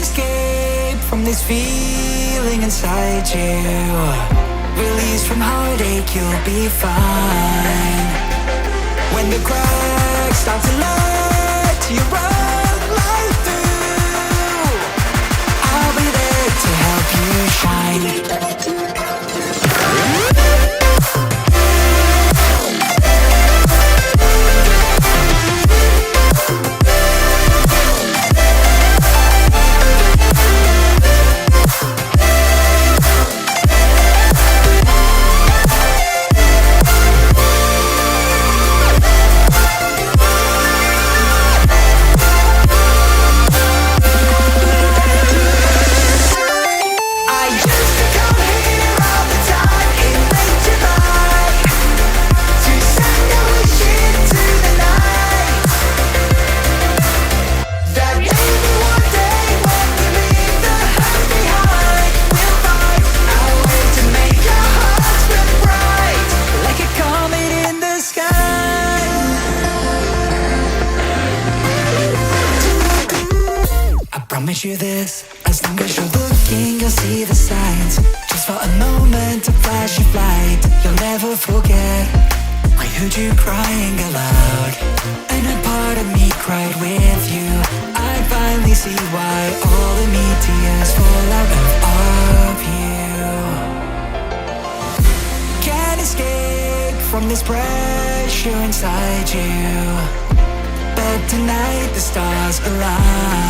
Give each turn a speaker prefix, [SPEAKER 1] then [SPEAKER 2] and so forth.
[SPEAKER 1] escape from this feeling inside you. Release from heartache, you'll be fine. When the cracks start to let you run light through, I'll be there to help you shine. Promise you this, as long as you're looking, you'll see the signs. Just for a moment, a flash of light, you'll never forget. I heard you crying aloud, and a part of me cried with you. I finally see why all the meteors fall out of you. Can't escape from this pressure inside you, but tonight the stars align.